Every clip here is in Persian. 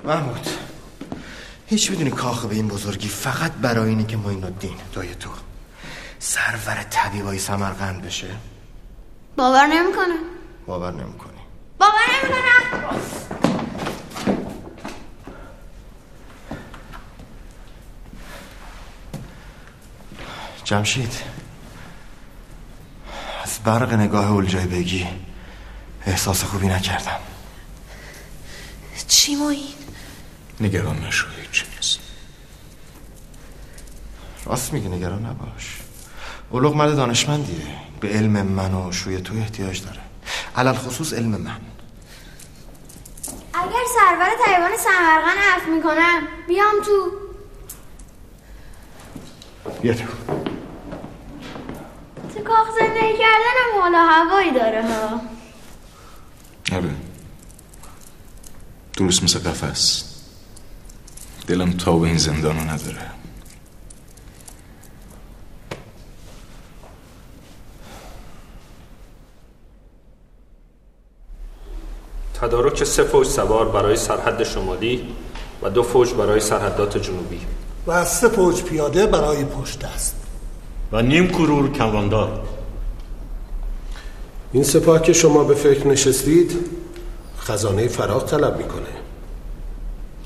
محمود هیچ میدونی کاخ به این بزرگی فقط برای اینه که معین الدین دای تو سرور طبیبای سمرقند بشه؟ باور نمیکنه. باور نمیکنی؟ باور نمیکنم. جمشید از برق نگاه اولجای بگی احساس خوبی نکردم. چی معین؟ نگران نشو، هیچ نیست. راست میگه، نگران نباش. اولوغ مرد دانشمندیه، به علم من و شوی تو احتیاج داره، علل خصوص علم من. اگر سرور طیبان سمرقند حرف میکنم بیام تو. بیا تو. تو کاخ زندگی کردنم حال هوایی داره ها. آره درست مثل قفس. دلم تاب این زندانو نداره. تدارک 3 فوج سوار برای سرحد شمالی و 2 فوج برای سرحدات جنوبی و 3 فوج پیاده برای پشت دست و نیم کرور کمراندار. این سپاه که شما به فکر نشستید خزانه فراغ طلب میکنه.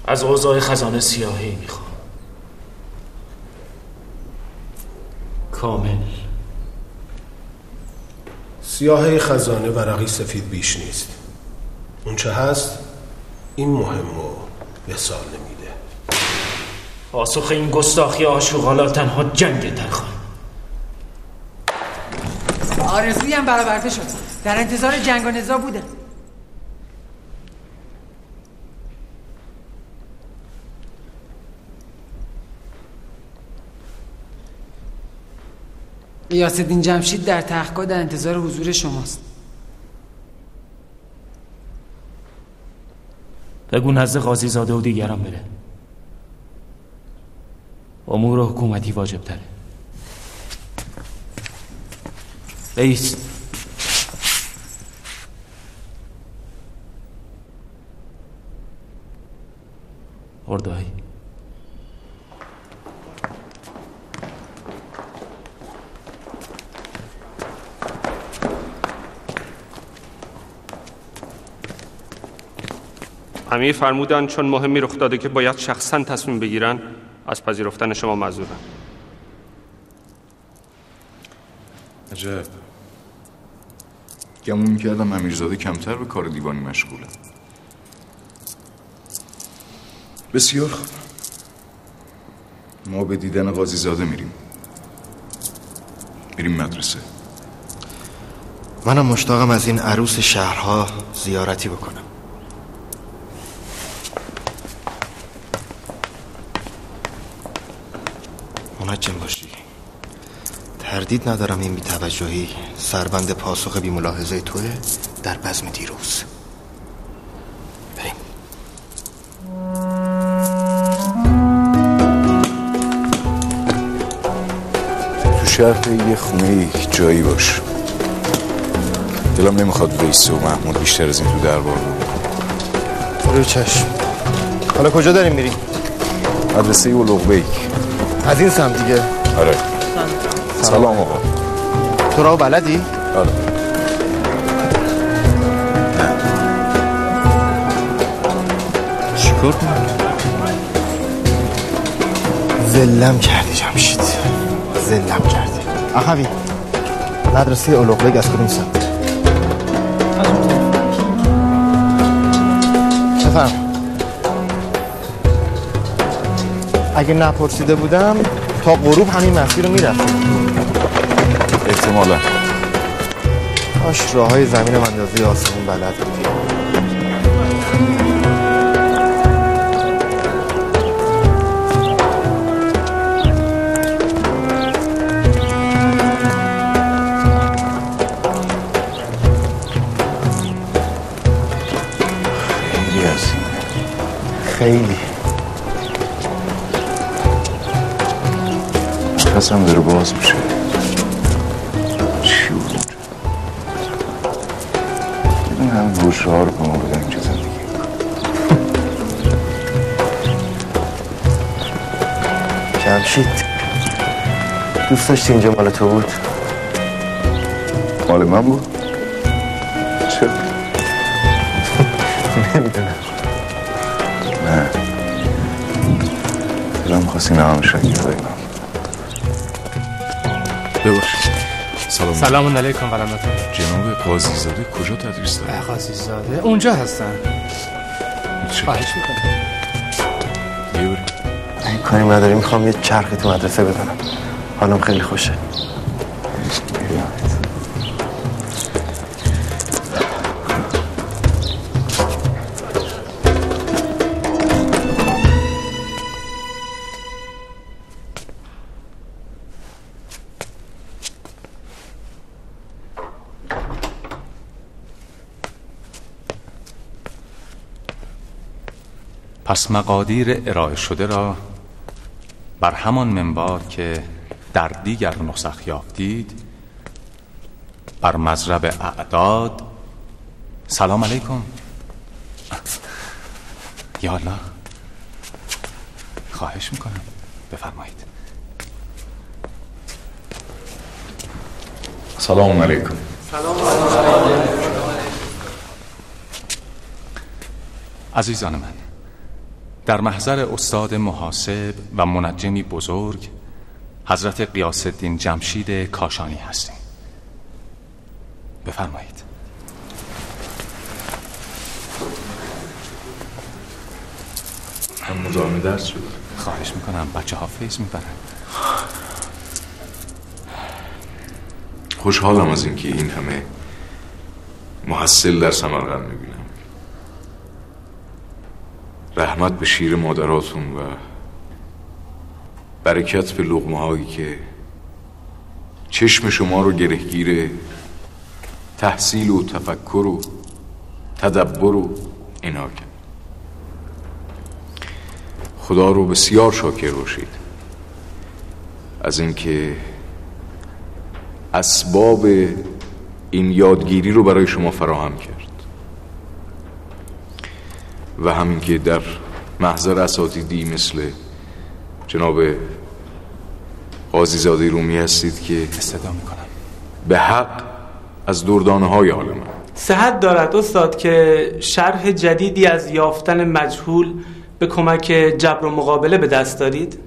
از اوضاع خزانه سیاهی میخوام کامل. سیاهی خزانه ورقی سفید بیش نیست. اون چه هست این مهم و مثال نمیده. پاسخ این گستاخی آشوغالا تنها جنگ درخان. آرزوی هم برآورده شد. در انتظار جنگ و نزاع بوده. غیاث‌الدین جمشید در تحقیقات در انتظار حضور شماست. بگو نزد قاضی زاده و دیگران بره. امور حکومتی واجب تره. بیست. اردوهی امیر فرمودند چون مهمی رخ داده که باید شخصا تصمیم بگیرن از پذیرفتن شما معذورن. عجب. گمون میکردم امیرزاده کمتر به کار دیوانی مشغوله. بسیار خوب. ما به دیدن قاضی زاده میریم مدرسه. منم مشتاقم از این عروس شهرها زیارتی بکنم. منجم باشی. تردید ندارم این بی‌توجهی سربند پاسخ بی ملاحظه توه در بزم دیروز. بریم. تو شهر یه خونه جایی باش. دلم نمیخواد ویس و محمود بیشتر از این تو دربار روی چشم. حالا کجا داریم میریم؟ مدرسه اولوغ بیک. از این سمت دیگه؟ آره. سلام آقا. تو راه بلدی؟ آره. چیکار کنم؟ زلم کردی جمشید، زلم کردی. اخوی مدرسه اولوغ بیک از کدوم سمت؟ بفرم. اگه نپرسیده بودم تا غروب همین مسیر رو میرفتیم. احتمالا. کاش راه های زمین و اندازه آسمون بلد بودیم. خیلی عظیمه. خیلی. نفسم داره باز میشه. چی بود؟ هم گوشهار به ما بدن که زندگی جمشید دوست داشتی اینجا مال تو بود؟ مال من بود؟ چرا؟ نمیدونم. نه دلم خواست این همه شکر بگم. ببخشید. سلام علیکم و رحمت الله. جناب قاضی زاده کجا تدریس داره؟ قاضی زاده اونجا هستن. خواهش میکنم. یه بری. این کاری نداری، میخوام یه چرخ تو مدرسه بزنم. حالم خیلی خوشه. پس مقادیر ارائه شده را بر همان منوال که در دیگر نسخ یافتید بر مضرب اعداد. سلام علیکم. یا الله، خواهش میکنم بفرمایید. سلام علیکم. عزیزان من، در محضر استاد محاسب و منجمی بزرگ حضرت غیاث الدین جمشید کاشانی هستیم. بفرمایید. هم مزاحم درس شد. خواهش میکنم، بچه ها فیض میبرن. خوشحالم از اینکه این همه محصل در سمرقند میبینم. رحمت به شیر مادراتون و برکت به لقمه هایی که چشم شما رو گرهگیر تحصیل و تفکر و تدبر و اینا کرد. خدا رو بسیار شاکر باشید از اینکه اسباب این یادگیری رو برای شما فراهم کرد و همین که در محضر اساتیدی مثل جناب قاضی زاده رومی هستید که استدعا میکنم به حق از دردانه های حال من. صحت دارد استاد که شرح جدیدی از یافتن مجهول به کمک جبر و مقابله به دست دارید؟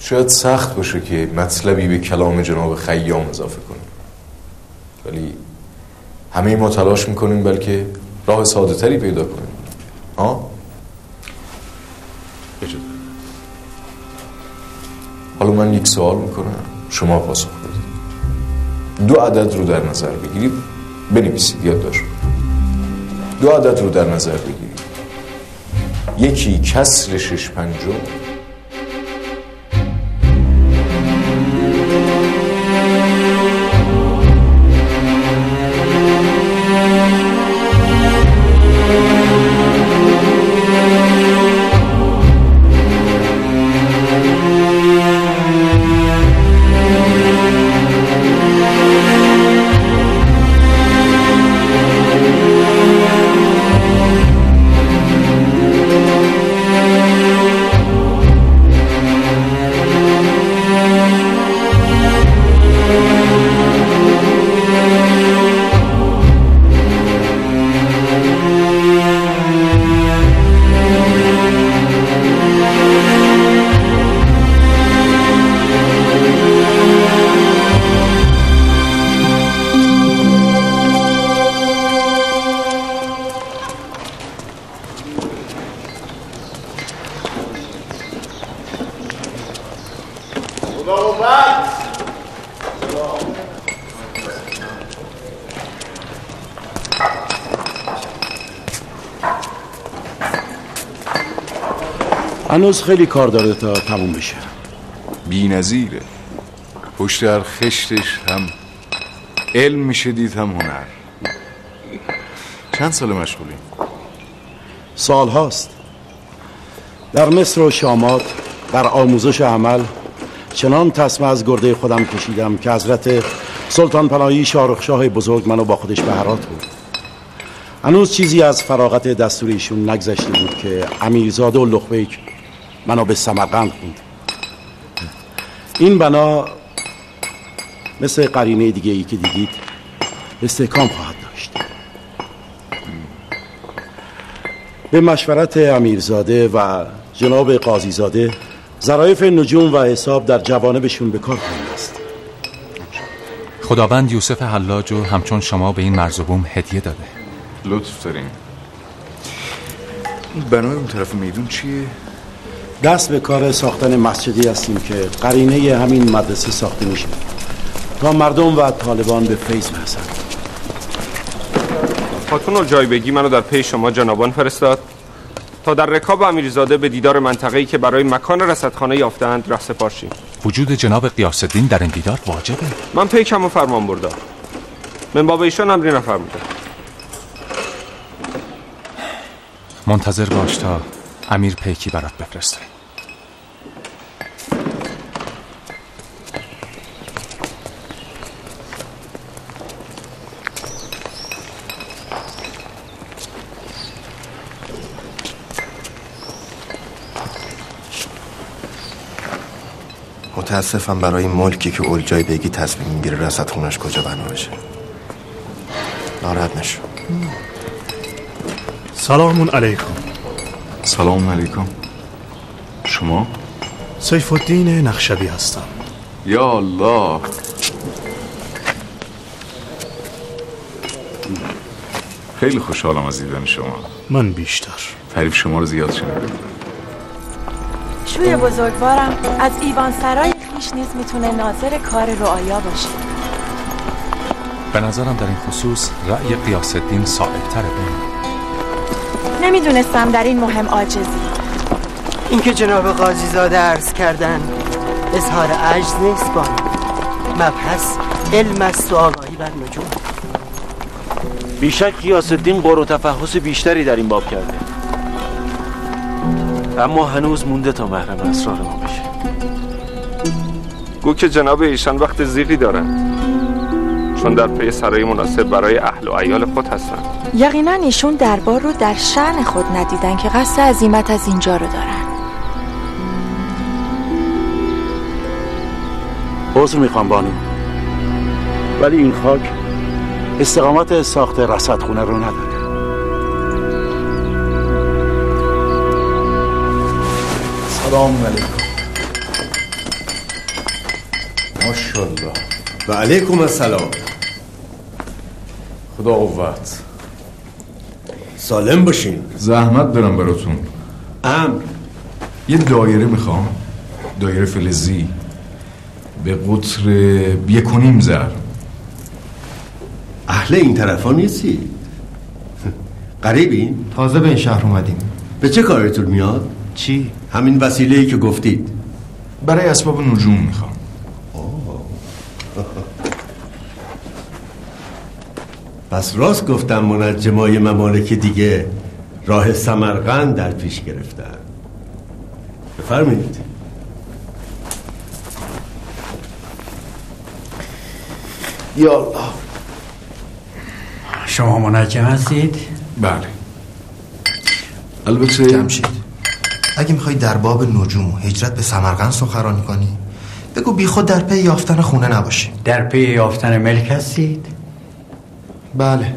شاید سخت باشه که مطلبی به کلام جناب خیام اضافه کنیم، ولی همه ما تلاش میکنیم بلکه راه ساده تری پیدا کنیم. حالا من یک سوال میکنم، شما پاسخ بدید. 2 عدد رو در نظر بگیرید، بنویسید، یادداشت کنید. 2 عدد رو در نظر بگیرید. یکی کسر 6/5 هنوز خیلی کار داره تا تموم بشه. بی نظیره. پشت هر خشتش هم علم میشه دید هم هنر. چند سال مشغولی؟ سال هاست. در مصر و شامات در آموزش عمل چنان تسمه از گرده خودم کشیدم که حضرت سلطان پناهی شاهرخ شاه بزرگ منو با خودش به هرات بود. هنوز چیزی از فراغت دستور ایشون نگذشته بود که امیرزاده و لقبیک منو به سمرقند خوند. این بنا مثل قرینه دیگه ای که دیدید استحکام خواهد داشت. به مشورت امیرزاده و جناب قاضیزاده ظرایف نجوم و حساب در جوانبشون به کار خواهند است. خداوند یوسف حلاج و همچون شما به این مرزبوم هدیه داده. لطف داریم. بنای اون طرف میدون چیه؟ دست به کار ساختن مسجدی هستیم که قرینه همین مدرسه ساخته میشه تا مردم و طالبان به فیض برسند. خاتون الجایبگی منو در پی شما جنابان فرستاد تا در رکاب امیرزاده به دیدار منطقه‌ای که برای مکان رصدخانه یافتند رهسپار شیم. وجود جناب غیاث الدین در این دیدار واجبه. من پیکم و فرمان بردم. من باب ایشان امری نفرموده. منتظر باش تا امیر پیکی برات بفرسته. متاسفم برای ملکی که الجایبگی تصمیم میگیره رصدخونش کجا بنا بشه. ناراحت نشو. سلام علیکم. سلام علیکم. شما؟ سیف الدین نخشبی هستم. یا الله. خیلی خوشحالم از دیدن شما. من بیشتر. تعریف شما رو زیاد شنیدم. شوی بزرگوارم از ایوان سرای خویش نیز میتونه ناظر کار رعایا باشه. به نظرم در این خصوص رأی غیاث الدین صائب‌تره. نمیدونستم در این مهم عاجزی. اینکه جناب قاضیزاده عرض کردن اظهار عجز نیست بانو. مبحث علم است و آگاهی بر نجوم. بیشک غیاث الدین غور و تفحص بیشتری در این باب کرده، اما هنوز مونده تا محرم اسرار ما بشه. گو که جناب ایشان وقت زیغی دارن، چون در پی سرای مناسب برای اهل و عیال خود هستن. یقینا ایشون دربار رو در شأن خود ندیدن که قصد عزیمت از اینجا رو دارن. عذر میخوام بانو، ولی این خاک استقامت ساخت رصدخونه رو نداره. سلام علیکم. ماشاءالله. و علیکم السلام. خدا قوت. سالم باشین. زحمت دارم براتون. یه دایره میخوام، دایره فلزی به قطر 1.5 ضرب. اهل این طرفا نیستی؟ غریبین؟ تازه به این شهر اومدیم. به چه کارتون میاد؟ چی؟ همین وسیله‌ای که گفتید. برای اسباب نجوم میخوام. پس راست گفتم منجمای ممالک دیگه راه سمرقند در پیش گرفتن. بفرمایید. یا الله. شما منجم هستید؟ بله. البته جمشید، اگه میخوای در باب نجوم و هجرت به سمرقند سخنرانی کنی بگو بی خود در پی یافتن خونه نباشی. در پی یافتن ملک هستید؟ بله.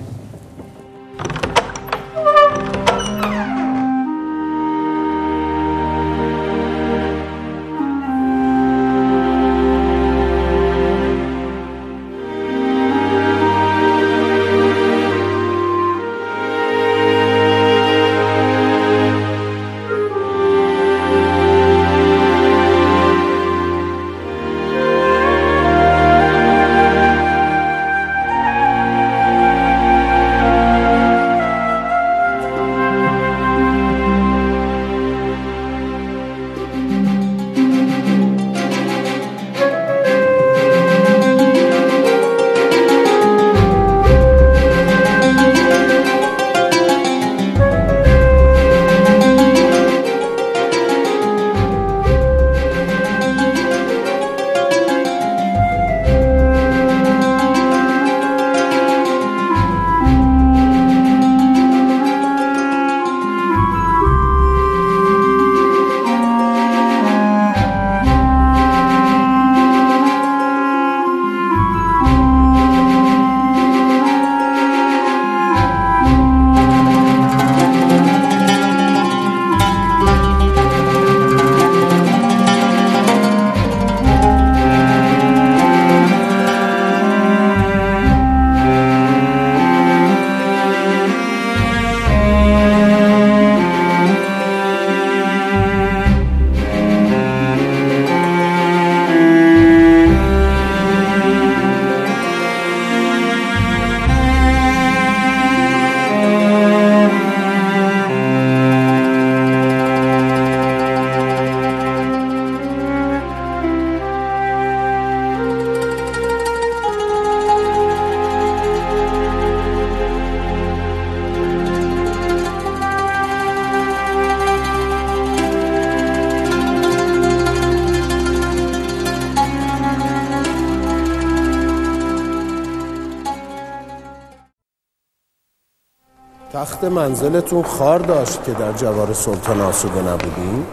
تخت منزلتون خار داشت که در جوار سلطان آسوده نبودین؟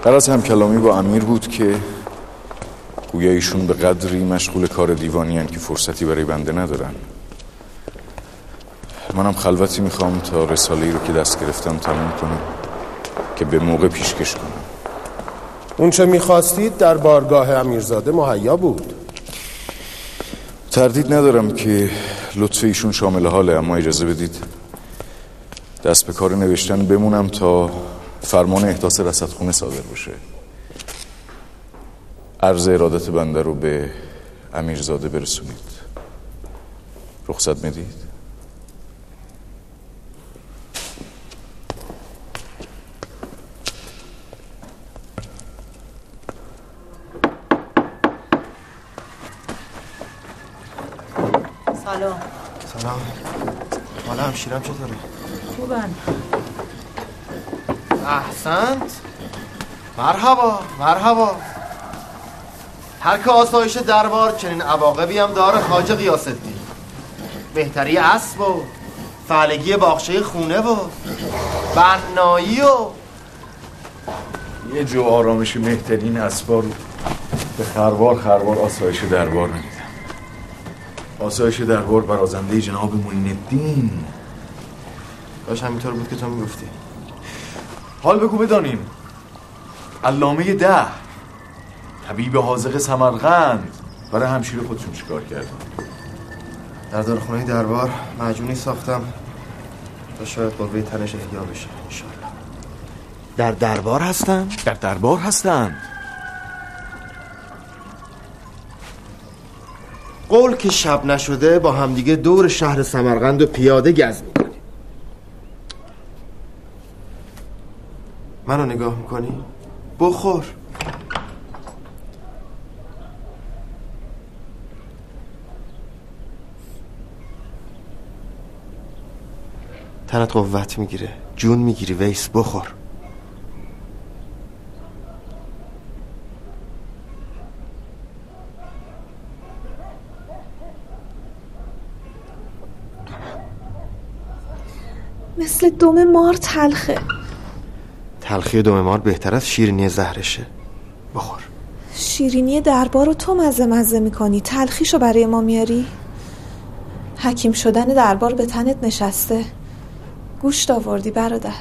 قرار هم کلامی با امیر بود که گویا ایشون به قدری مشغول کار دیوانی هن که فرصتی برای بنده ندارن. منم خلوتی میخوام تا رساله‌ای رو که دست گرفتم تموم کنم که به موقع پیشکش کنم. اون چه میخواستید در بارگاه امیرزاده مهیا بود. تردید ندارم که لطف ایشون شامل حاله، اما اجازه بدید دست به کار نوشتن بمونم تا فرمان احداث رصدخونه صادر بشه. عرض ارادت بنده رو به امیرزاده برسونید. رخصت میدید؟ سلام. سلام. حالا همشیرم چطوره؟ خوبن. احسنت. مرحبا مرحبا. ترک آسایش دربار چنین عواقبی هم داره خواجه غیاث‌الدین. بهتری اسب و فعلگی باغچه خونه و بنایی و یه جو آرامش مهترین اسبا رو به خروار آسایش دربار ندیدم. آسایش دربار برازنده جناب معین الدین. باش همینطور بود که تو میگفتی. حال بگو بدانیم علامه 10 طبیب حاذق سمرقند برای همشیر خودشون چیکار کردن؟ در دارخونه دربار معجونی ساختم تا شاید قوه تنش احیا بشه انشالله. در دربار هستن؟ در دربار هستن. قول که شب نشده با همدیگه دور شهر سمرقند و پیاده گز میکنیم. منو نگاه میکنی؟ بخور. تنت قوت میگیره، جون میگیری ویس، بخور. مثل دم مار تلخه. تلخی دم مار بهتر از شیرینی زهرشه. بخور. شیرینی دربار رو تو مزه میکنی، تلخیشو برای ما میاری؟ حکیم شدن دربار به تنت نشسته. گوشت آوردی برادر.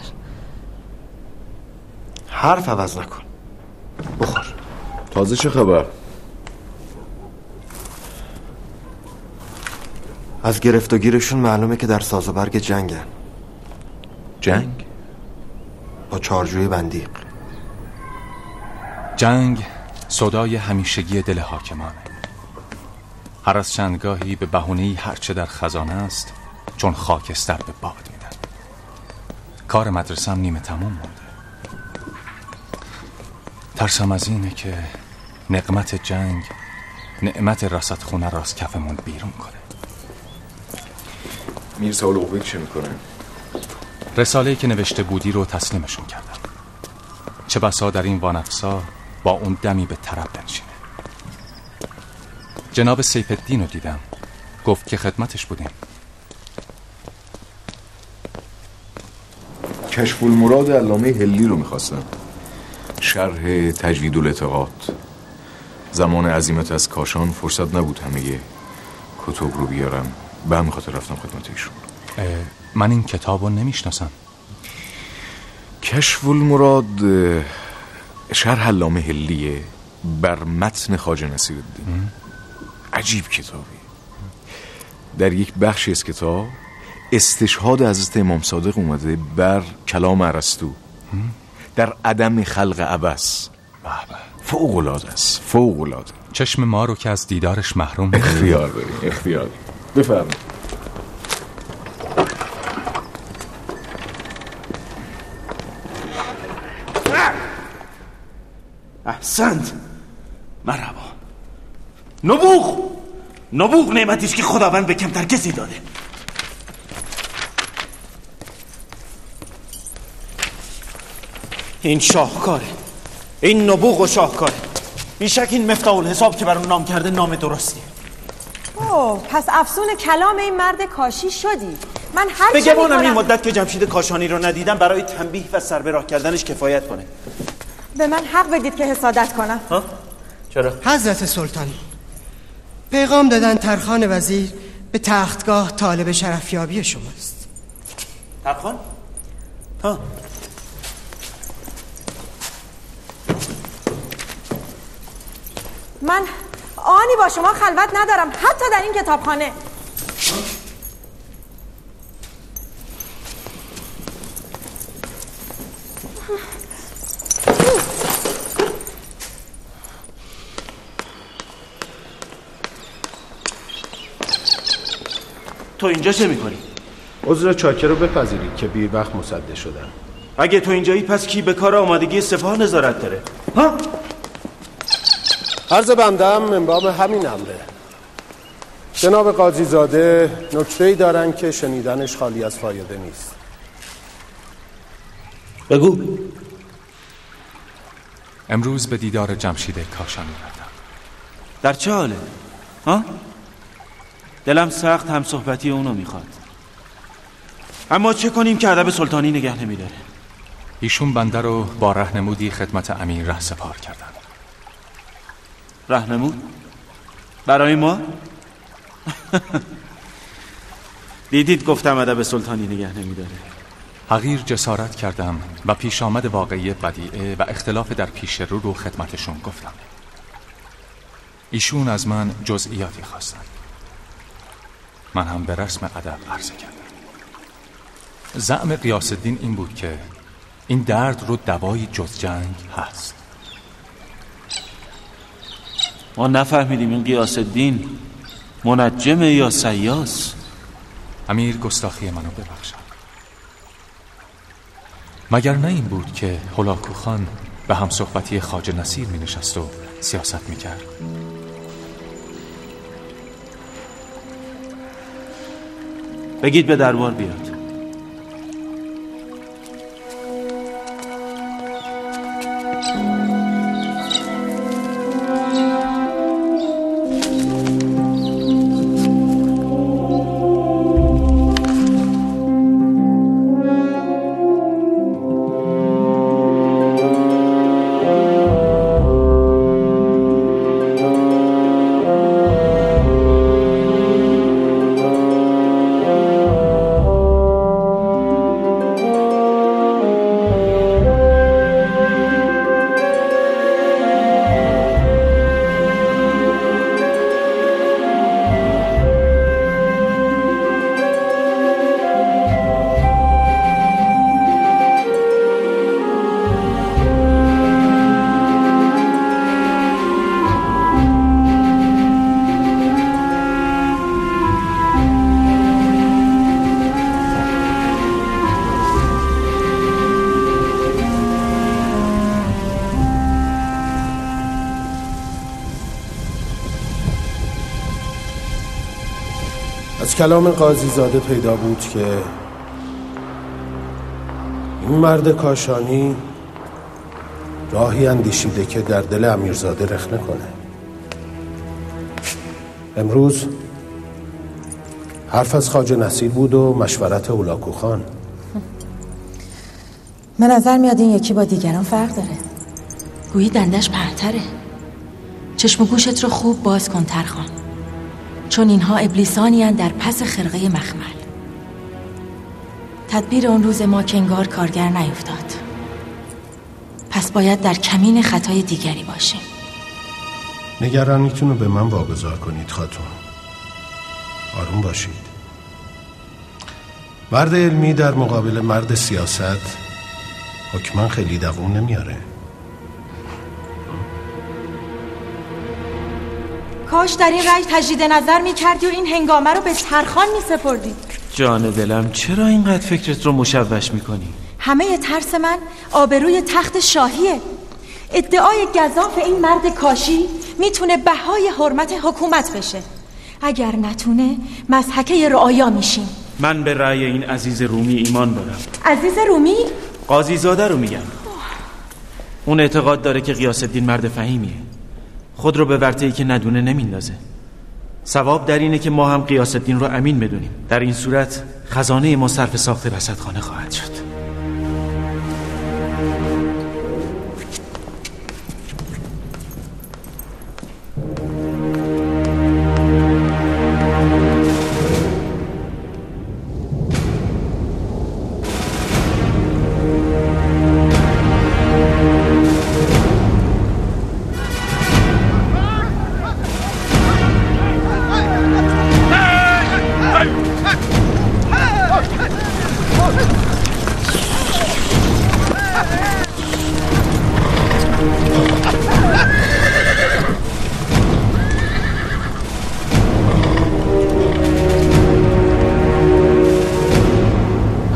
حرف عوض نکن. بخور. تازه چه خبر؟ از گرفت و گیرشون معلومه که در ساز و برگ جنگن. جنگ؟ با چارجوی بندیق. جنگ صدای همیشگی دل حاکمانه. هر از چندگاهی به بهونه‌ای هرچه در خزانه است چون خاکستر به باد میدن. کار مدرسه‌ام نیمه تموم مونده. ترسم از اینه که نقمت جنگ نعمت رصدخونه را از کفمون بیرون کنه. میرزا لقبه چه میکنه؟ رساله‌ای که نوشته بودی رو تسلیمشون کردم. چه بسا در این وانفسا با اون دمی به طرب بنشینه. جناب سیف الدین رو دیدم، گفت که خدمتش بودیم. کشف المراد علامه هلی رو میخواستم. شرح تجوید الاعتقاد. زمان عزیمت از کاشان فرصت نبود همه کتب رو بیارم، به همین خاطر رفتم خدمت ایشون. من این کتاب رو نمیشناسم. کشف المراد شرح علامه هلیه بر متن خواجه نصیرالدین. عجیب کتابی. در یک بخشی از کتاب استشهاد حضرت امام صادق اومده بر کلام ارسطو در عدم خلق عبث. فوق العاده است، فوق العاده. چشم ما رو که از دیدارش محروم اختیار داریم، اختیار. بفرمایید. احسنت. مرحبا. نبوغ نعمتیش که خداوند به کمتر کسی داده. این شاهکاره، این نبوغ و شاهکاره. بیشک این مفتاح الحساب که بر اون نام کرده نام درستی. پس افسون کلام این مرد کاشی شدی. من هر چه بگمانم این مدت که جمشید کاشانی رو ندیدم برای تنبیه و سر به راه کردنش کفایت کنه. به من حق بدید که حسادت کنم. ها؟ چرا؟ حضرت سلطان پیغام دادن ترخان وزیر به تختگاه طالب شرفیابی شماست. ترخان؟ ها. من آنی با شما خلوت ندارم، حتی در این کتابخانه. تو اینجا چه میکنی؟ عذر چاکر رو بپذیرید که بی وقت مصدق شدم. اگه تو اینجایی پس کی به کار آمادگی سپاه نظارت داره؟ ها؟ عرض بندم من باب همین امره. جناب قاضی زاده نکته‌ای دارن که شنیدنش خالی از فایده نیست. بگو. امروز به دیدار جمشید کاشانی رفتم. در چه حاله؟ ها؟ دلم سخت هم صحبتی اونو میخواد. اما چه کنیم که ادب سلطانی نگه نمیداره؟ ایشون بنده رو با رهنمودی خدمت امیر رهسپار کردن. رهنمود؟ برای ما؟ دیدید گفتم ادب سلطانی نگه نمیداره. حقیر جسارت کردم و پیش آمد واقعی بدیعه و اختلاف در پیش رو خدمتشون گفتم. ایشون از من جزئیاتی خواستن. من هم به رسم ادب عرضه کردم. زعم غیاث الدین این بود که این درد رو دوایی جز جنگ هست. ما نفهمیدیم این غیاث الدین منجمه یا سیاس؟ امیر گستاخی منو ببخشد. مگر نه این بود که هولاکو خان به هم صحبتی خواجه نصیر می نشست و سیاست می کرد؟ بگید به دربار بیاد. از کلام قاضی زاده پیدا بود که این مرد کاشانی راهی اندیشیده که در دل امیرزاده رخنه کنه. امروز حرف از خواجه نصیر بود و مشورت هولاکو خان. من نظر میاد این یکی با دیگران فرق داره. گویی دندش پهتره. چشم و گوشت رو خوب باز کن ترخان، چون اینها ابلیسانی هستند در پس خرقه مخمل. تدبیر اون روز ما که انگار کارگر نیفتاد، پس باید در کمین خطای دیگری باشیم. نگرانیتون رو به من واگذار کنید خاتون. آروم باشید. مرد علمی در مقابل مرد سیاست حکما خیلی دووم نمیاره. کاش در این رأی تجدید نظر میکردی و این هنگامه رو به ترخان میسپردی. جان دلم چرا اینقدر فکرت رو مشوش میکنی؟ همه ترس من آبروی تخت شاهیه. ادعای گزاف این مرد کاشی میتونه بهای حرمت حکومت بشه. اگر نتونه مضحکه رعایا میشیم. من به رأی این عزیز رومی ایمان دارم. عزیز رومی؟ قاضی زاده رو میگم. اون اعتقاد داره که غیاث الدین مرد فهیمیه، خود رو به ورطه‌ای که ندونه نمیندازه. ثواب در اینه که ما هم غیاث الدین رو امین بدونیم. در این صورت خزانه ما صرف ساخت رصدخانه خواهد شد.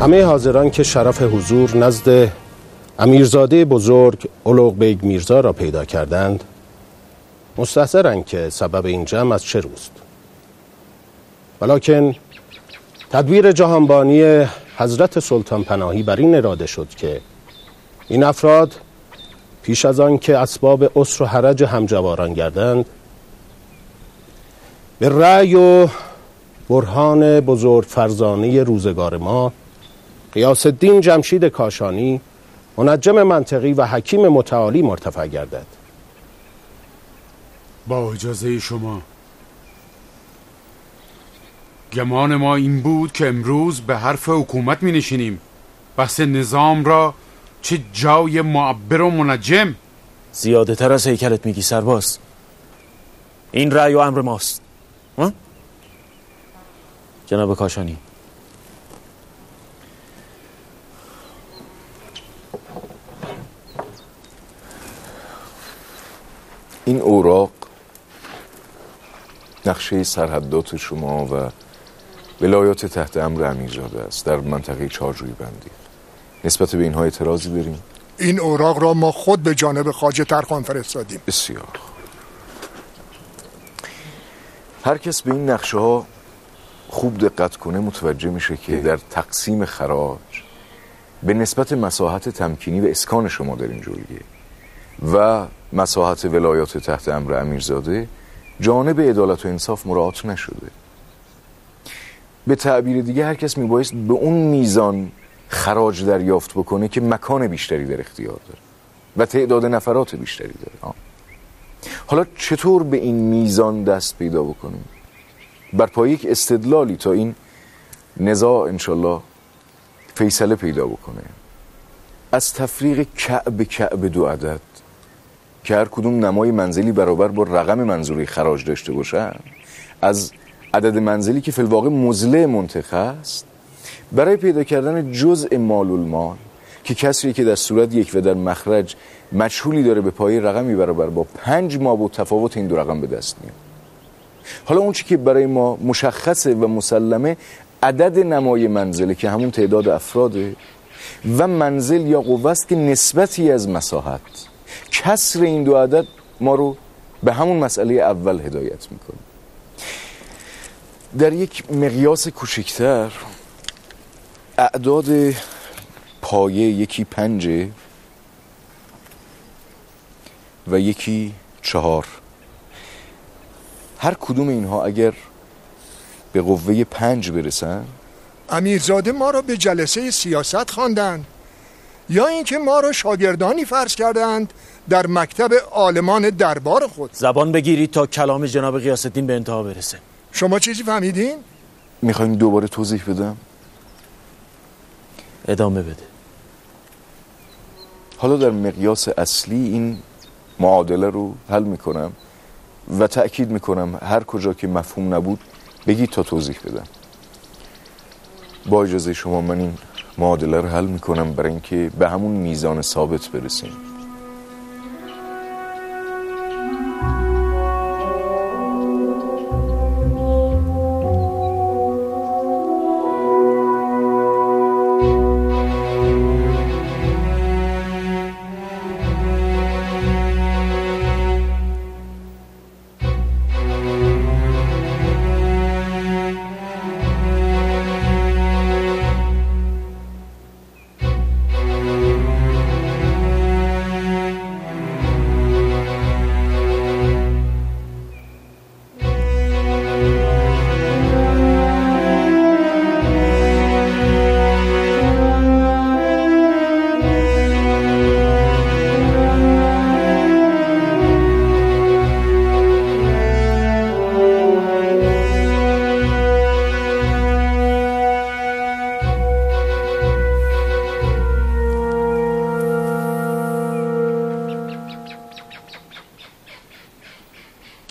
همه حاضران که شرف حضور نزد امیرزاده بزرگ اولوغ بیگ میرزا را پیدا کردند مستحضرند که سبب این جمع از چه روست، ولکن تدبیر جهانبانی حضرت سلطان پناهی بر این اراده شد که این افراد پیش از آن که اسباب عسر و حرج همجواران گردند به رأی و برهان بزرگ فرزانه روزگار ما غیاث الدین جمشید کاشانی منجم منطقی و حکیم متعالی مرتفع گردد. با اجازه شما، گمان ما این بود که امروز به حرف حکومت می نشینیم. بحث نظام را چه جای معبر و منجم. زیاده تر از هیکلت میگی سرباز. این رأی و امر ماست. جناب کاشانی، این اوراق نقشه سرحدات شما و ولایات تحت امر امیرزاده است در منطقه چارجوی بندی. نسبت به اینها اعتراضی داریم؟ این اوراق را ما خود به جانب خواجه ترخان فرستادیم. بسیار. هر کس به این نقشه ها خوب دقت کنه متوجه میشه که در تقسیم خراج به نسبت مساحت تمکینی و اسکان شما در این جلگه و مساحت ولایات تحت امر امیرزاده جانب عدالت و انصاف مراعات نشده. به تعبیر دیگه هر کس میبایست به اون میزان خراج دریافت بکنه که مکان بیشتری در اختیار داره و تعداد نفرات بیشتری داره. حالا چطور به این میزان دست پیدا بکنیم؟ بر پای یک استدلالی تا این نزاع انشالله فیصله پیدا بکنه. از تفریق کعب دو عدد که هر کدوم نمای منزلی برابر با رقم منظوری خراج داشته باشن، از عدد منزلی که فی الواقع مزله منطقه است، برای پیدا کردن جزء مال المال که کسری که در صورت یک و در مخرج مجهولی داره به پای رقمی برابر با 5 مابعد تفاوت این دو رقم به دست میاد. حالا اون چی که برای ما مشخصه و مسلمه عدد نمای منزله که همون تعداد افراده و منزل یا قوه است که نسبتی از مساحت. کسر این دو عدد ما رو به همون مسئله اول هدایت میکنه. در یک مقیاس کوچکتر اعداد پایه یکی 5 و یکی 4، هر کدوم اینها اگر به قوه 5 برسن، امیرزاده ما را به جلسه سیاست خواندند یا اینکه ما را شاگردانی فرض کردند در مکتب عالمان دربار خود. زبان بگیرید تا کلام جناب غیاث الدین به انتها برسه. شما چیزی فهمیدین؟ میخوایم دوباره توضیح بدم؟ ادامه بده. حالا در مقیاس اصلی این معادله رو حل میکنم و تأکید میکنم هر کجا که مفهوم نبود بگید تا توضیح بدم. با اجازه شما من این معادله رو حل میکنم برای اینکه به همون میزان ثابت برسیم.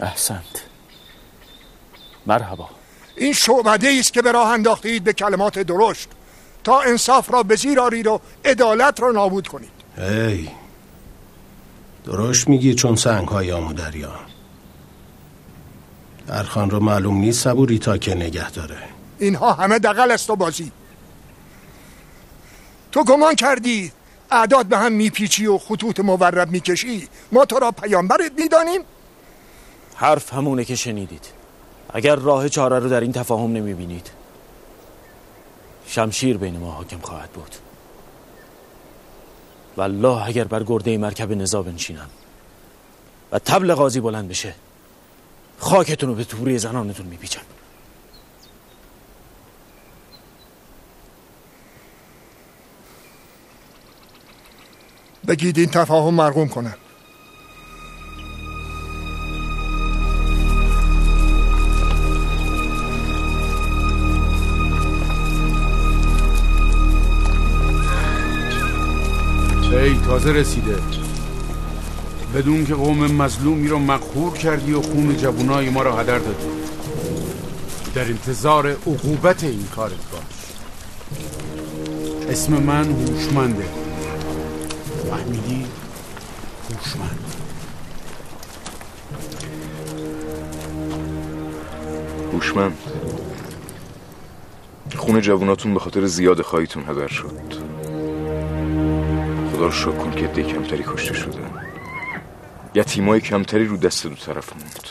احسنت. مرحبا. این شعبده است که به راه انداختید به کلمات درشت تا انصاف را به زیر آرید و عدالت را نابود کنید. ای درشت میگی چون سنگ‌های آمودریا. ارخان رو معلوم نیست صبوری تا که نگه داره. اینها همه دغل است و بازی. تو گمان کردی اعداد به هم میپیچی و خطوط مورب میکشی ما تو را پیامبرت میدانیم؟ حرف همونه که شنیدید. اگر راه چاره رو در این تفاهم نمیبینید شمشیر بین ما حاکم خواهد بود. والله اگر بر گرده مرکب نزا بنشینم و طبل قاضی بلند بشه خاکتون رو به توره زنانتون میپیچم. بگید این تفاهم مرقوم کنم. ای تازه رسیده، بدون که قوم مظلومی رو مقهور کردی و خون جوانای ما را هدر دادی. در انتظار عقوبت این کارت باش. اسم من هوشمنده، فهمیدی؟ هوشمند. هوشمند. خون جواناتون به خاطر زیاد خواهیتون هدر شد. خدا رو شکر کن که عده کمتری کشته شدن. یتیمای کمتری رو دست دو طرف موند.